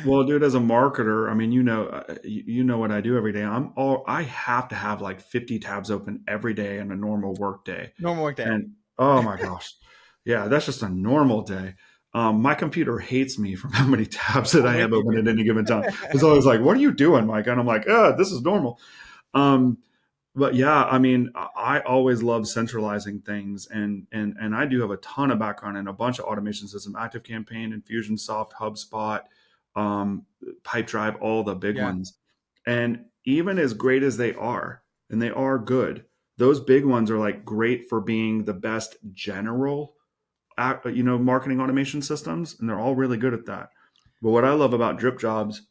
Well, dude, as a marketer, I mean, you know what I do every day. I have to have like 50 tabs open every day in a normal work day. Normal work day. And oh my gosh. Yeah, that's just a normal day. My computer hates me from how many tabs that I'm I with have you, open at any given time. dude. It's always like, what are you doing, Mike? And I'm like, this is normal. Um, but yeah, I mean, I always love centralizing things, and I do have a ton of background in a bunch of automation systems: Active Campaign, Infusionsoft, HubSpot, um, Pipedrive, all the big Yeah, ones. And even as great as they are, and they are good, those big ones are like great for being the best general, marketing automation systems, and they're all really good at that. But what I love about Drip Jobs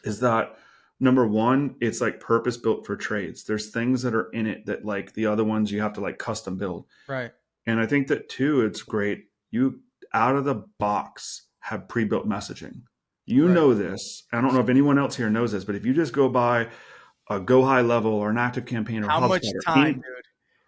is that number one, it's like purpose built for trades. There's things that are in it that like the other ones you have to like custom build. right. And I think that too, it's great. You out of the box have pre-built messaging. You Right. know this. I don't know if anyone else here knows this, but if you just go by a Go High Level or an Active Campaign or How HubSpot much or time, any dude?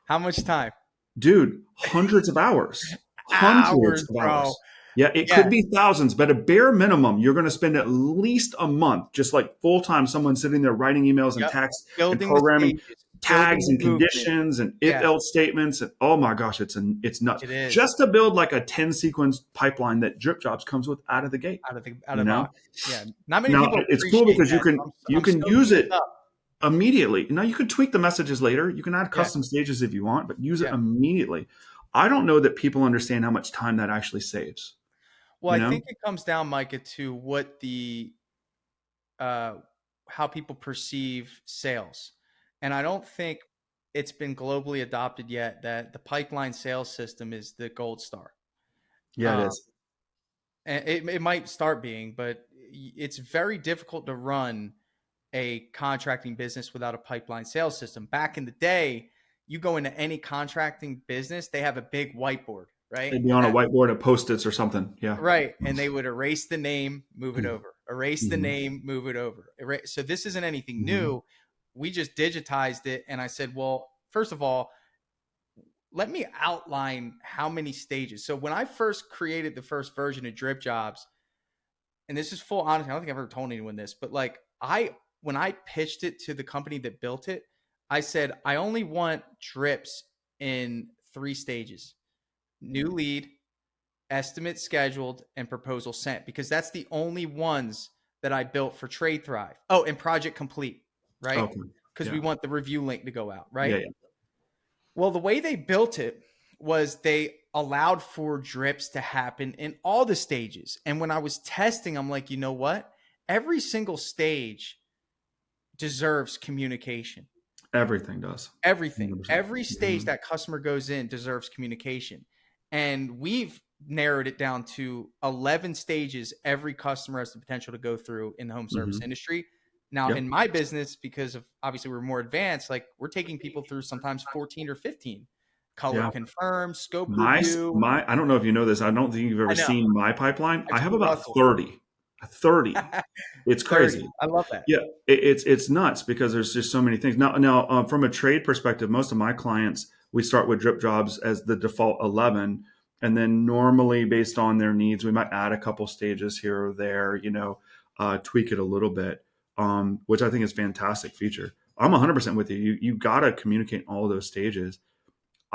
How much time? dude, hundreds of hours, hundreds Hours, of bro. hours. Yeah, it could Yes. be thousands, but a bare minimum, you're going to spend at least a month, just like full time, someone sitting there writing emails and Yep. texts and Building the programming stages, building tags the and movement. conditions and if Yeah, else statements. And oh my gosh, it's nuts. it is Just to build like a 10 sequence pipeline that Drip Jobs comes with out of the gate, out you of the know? box. Yeah. Not many Now people it's cool appreciate because that. So you I'm can soaking use this it up. immediately. Now you can tweak the messages later. You can add Yeah. custom stages if you want, but use it Yeah. immediately. I don't know that people understand how much time that actually saves. Well, You I know? think it comes down, Micah, to what the uh, how people perceive sales. And I don't think it's been globally adopted yet that the pipeline sales system is the gold star. Yeah, it Um, is. and it might start being, but it's very difficult to run a contracting business without a pipeline sales system. Back in the day, you go into any contracting business, they have a big whiteboard, right? It'd be on And a that whiteboard at post-its or something. Yeah. right, and they would erase the name, move it over. Erase the Mm-hmm. name, move it over. So this isn't anything Mm-hmm. new. We just digitized it, and I said, well, first of all, let me outline how many stages. So when I first created the first version of Drip Jobs, and this is full honesty, I don't think I've ever told anyone this, but like when I pitched it to the company that built it, I said I only want drips in three stages: new lead, estimate scheduled, and proposal sent, because that's the only ones that I built for Trade Thrive. Oh, and project complete, right? Okay. Because we Yeah. want the review link to go out, Yeah. right? Yeah. Well, the way they built it was they allowed for drips to happen in all the stages. And when I was testing, I'm like, you know what? Every single stage deserves communication. Everything does. Everything, 100%. every stage Mm-hmm. that customer goes in deserves communication. And we've narrowed it down to 11 stages every customer has the potential to go through in the home service Mm-hmm. industry. Now, Yep. in my business, because of obviously we're more advanced, like we're taking people through sometimes 14 or 15: color Yeah. confirm, scope My review. my I don't know if you know this. I don't think you've ever I know. seen my pipeline. I've I have seen about Russell's 30. 30. It's 30. crazy. I love that. Yeah, it's nuts because there's just so many things. Now, from a trade perspective, most of my clients we start with drip jobs as the default 11, and then normally based on their needs, we might add a couple stages here or there. Tweak it a little bit, which I think is a fantastic feature. I'm 100% with you. You got to communicate all those stages.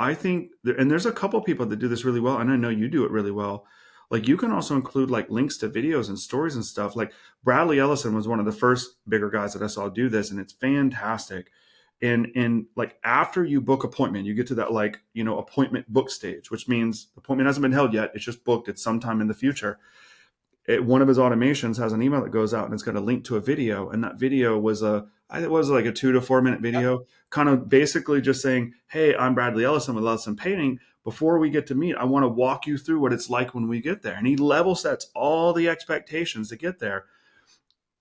I think, and there's a couple people that do this really well, and I know you do it really well. Like you can also include like links to videos and stories and stuff. Like Bradley Ellison was one of the first bigger guys that I saw do this, and it's fantastic. And like after you book appointment, you get to that like appointment book stage, which means the appointment hasn't been held yet. It's just booked. It's sometime in the future. One of his automations has an email that goes out and it's got a link to a video, and that video was it was like a 2 to 4 minute Yep. video, kind of basically just saying, "Hey, I'm Bradley Ellison with Ellison Painting. Before we get to meet, I want to walk you through what it's like when we get there." And he level sets all the expectations to get there.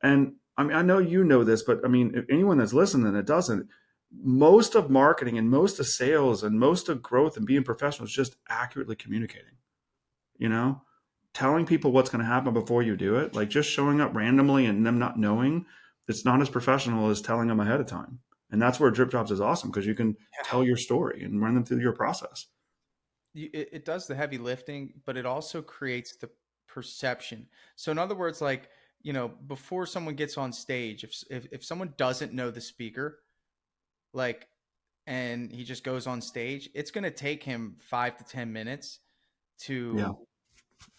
And I mean, I know you know this, but I mean, if anyone that's listening that doesn't, most of marketing and most of sales and most of growth and being professional is just accurately communicating. You know, telling people what's going to happen before you do it, like just showing up randomly and them not knowing, it's not as professional as telling them ahead of time. And that's where Drip Jobs is awesome because you can tell your story and run them through your process. It does the heavy lifting, but it also creates the perception. So, in other words, like before someone gets on stage, if someone doesn't know the speaker, like, and he just goes on stage, it's going to take him 5 to 10 minutes Yeah. to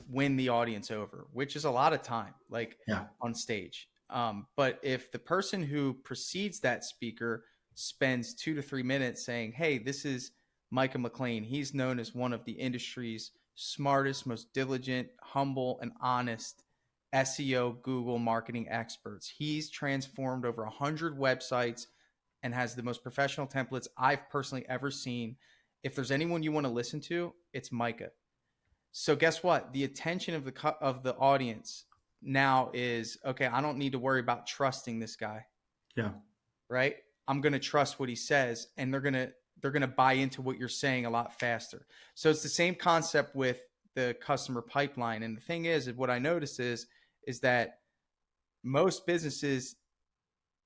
win the audience over, which is a lot of time, like Yeah. on stage. But if the person who precedes that speaker spends 2 to 3 minutes saying, "Hey, this is Micah McLean. He's known as one of the industry's smartest, most diligent, humble, and honest SEO Google marketing experts. He's transformed over 100 websites and has the most professional templates I've personally ever seen. If there's anyone you want to listen to, it's Micah." So guess what? The attention of the audience now is, okay, I don't need to worry about trusting this guy, Yeah. right? I'm going to trust what he says, and they're going to buy into what you're saying a lot faster. So it's the same concept with the customer pipeline. And the thing is what I notice is that most businesses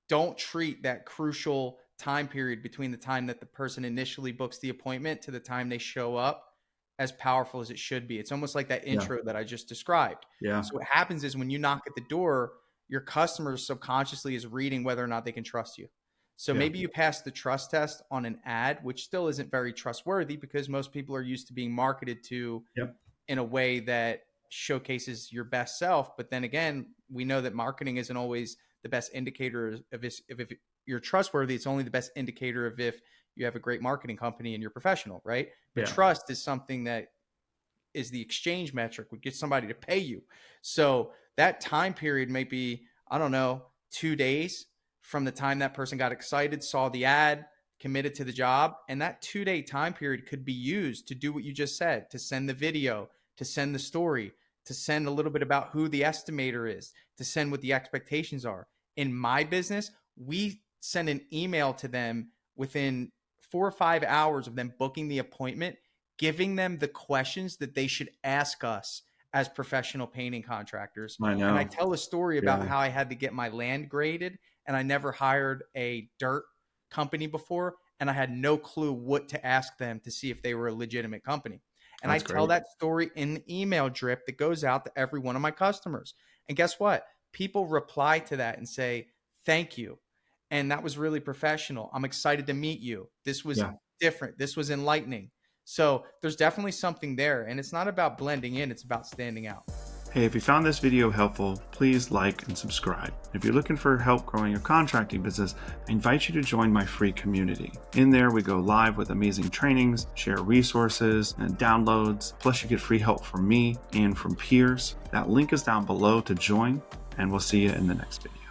don't treat that crucial time period between the time that the person initially books the appointment to the time they show up as powerful as it should be. It's almost like that intro that I just described. Yeah. So what happens is when you knock at the door, your customer subconsciously is reading whether or not they can trust you. So maybe you pass the trust test on an ad, which still isn't very trustworthy because most people are used to being marketed to in a way that showcases your best self. But then again, we know that marketing isn't always the best indicator of if you're trustworthy. It's only the best indicator of if you have a great marketing company and you're professional, right? But trust is something that is the exchange metric, would get somebody to pay you. So that time period may be, I don't know, 2 days from the time that person got excited, saw the ad, committed to the job. And that 2-day time period could be used to do what you just said, to send the video, to send the story, to send a little bit about who the estimator is, to send what the expectations are. In my business, we send an email to them within 4 or 5 hours of them booking the appointment, giving them the questions that they should ask us as professional painting contractors. I know. And I tell a story about how I had to get my land graded, and I never hired a dirt company before, and I had no clue what to ask them to see if they were a legitimate company. And I tell that story in the email drip that goes out to every one of my customers. And guess what? People reply to that and say, "Thank you. And that was really professional. I'm excited to meet you. This was different. This was enlightening." So there's definitely something there. And it's not about blending in. It's about standing out. Hey, if you found this video helpful, please like and subscribe. If you're looking for help growing your contracting business, I invite you to join my free community. In there, we go live with amazing trainings, share resources and downloads, plus you get free help from me and from peers. That link is down below to join, and we'll see you in the next video.